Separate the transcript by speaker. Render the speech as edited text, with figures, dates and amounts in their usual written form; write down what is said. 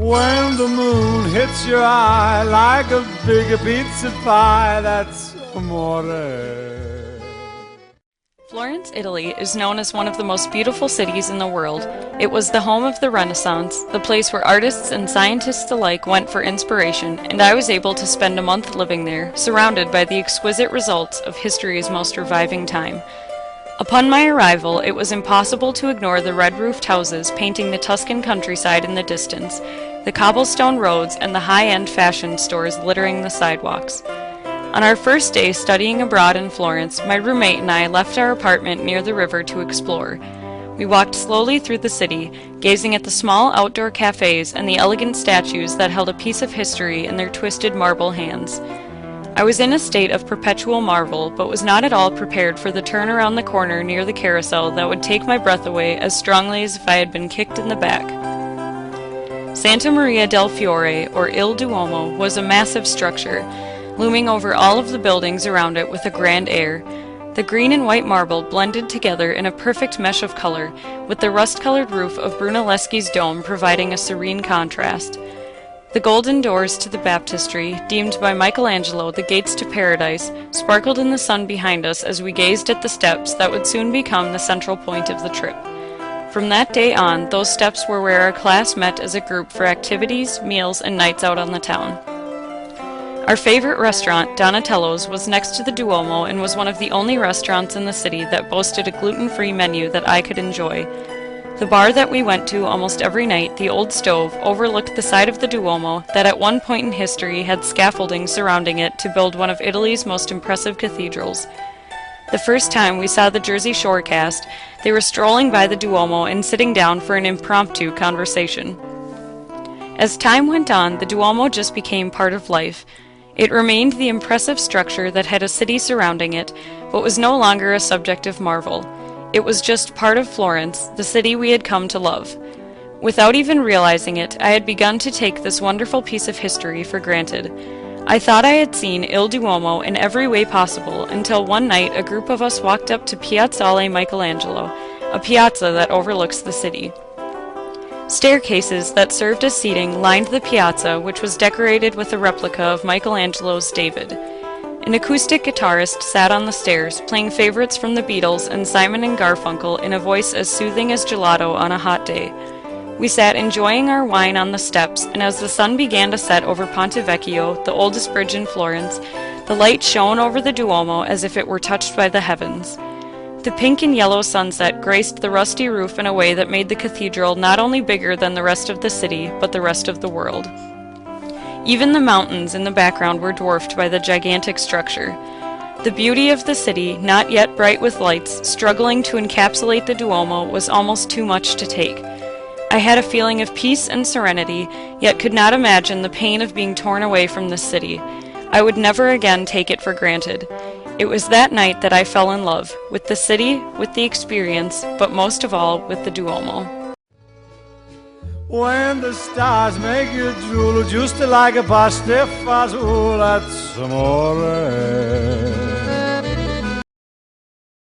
Speaker 1: When the moon hits your eye like a big pizza pie, that's amore.
Speaker 2: Florence, Italy is known as one of the most beautiful cities in the world. It was the home of the Renaissance, the place where artists and scientists alike went for inspiration, and I was able to spend a month living there, surrounded by the exquisite results of history's most reviving time. Upon my arrival, it was impossible to ignore the red-roofed houses painting the Tuscan countryside in the distance, the cobblestone roads, and the high-end fashion stores littering the sidewalks. On our first day studying abroad in Florence, my roommate and I left our apartment near the river to explore. We walked slowly through the city, gazing at the small outdoor cafes and the elegant statues that held a piece of history in their twisted marble hands. I was in a state of perpetual marvel, but was not at all prepared for the turn around the corner near the carousel that would take my breath away as strongly as if I had been kicked in the back. Santa Maria del Fiore, or Il Duomo, was a massive structure, looming over all of the buildings around it with a grand air. The green and white marble blended together in a perfect mesh of color, with the rust-colored roof of Brunelleschi's dome providing a serene contrast. The golden doors to the baptistry, deemed by Michelangelo the gates to paradise, sparkled in the sun behind us as we gazed at the steps that would soon become the central point of the trip. From that day on, those steps were where our class met as a group for activities, meals, and nights out on the town. Our favorite restaurant, Donatello's, was next to the Duomo and was one of the only restaurants in the city that boasted a gluten-free menu that I could enjoy. The bar that we went to almost every night, the Old Stove, overlooked the side of the Duomo that at one point in history had scaffolding surrounding it to build one of Italy's most impressive cathedrals. The first time we saw the Jersey Shore cast, they were strolling by the Duomo and sitting down for an impromptu conversation. As time went on, the Duomo just became part of life. It remained the impressive structure that had a city surrounding it, but was no longer a subject of marvel. It was just part of Florence, the city we had come to love. Without even realizing it, I had begun to take this wonderful piece of history for granted. I thought I had seen Il Duomo in every way possible until one night a group of us walked up to Piazzale Michelangelo, a piazza that overlooks the city. Staircases that served as seating lined the piazza, which was decorated with a replica of Michelangelo's David. An acoustic guitarist sat on the stairs, playing favorites from the Beatles and Simon and Garfunkel in a voice as soothing as gelato on a hot day. We sat enjoying our wine on the steps, and as the sun began to set over Ponte Vecchio, the oldest bridge in Florence, the light shone over the Duomo as if it were touched by the heavens. The pink and yellow sunset graced the rusty roof in a way that made the cathedral not only bigger than the rest of the city, but the rest of the world. Even the mountains in the background were dwarfed by the gigantic structure. The beauty of the city, not yet bright with lights, struggling to encapsulate the Duomo, was almost too much to take. I had a feeling of peace and serenity, yet could not imagine the pain of being torn away from this city. I would never again take it for granted. It was that night that I fell in love, with the city, with the experience, but most of all, with the Duomo.
Speaker 1: When the stars make you drool, just like a pasta fazool, that's amore.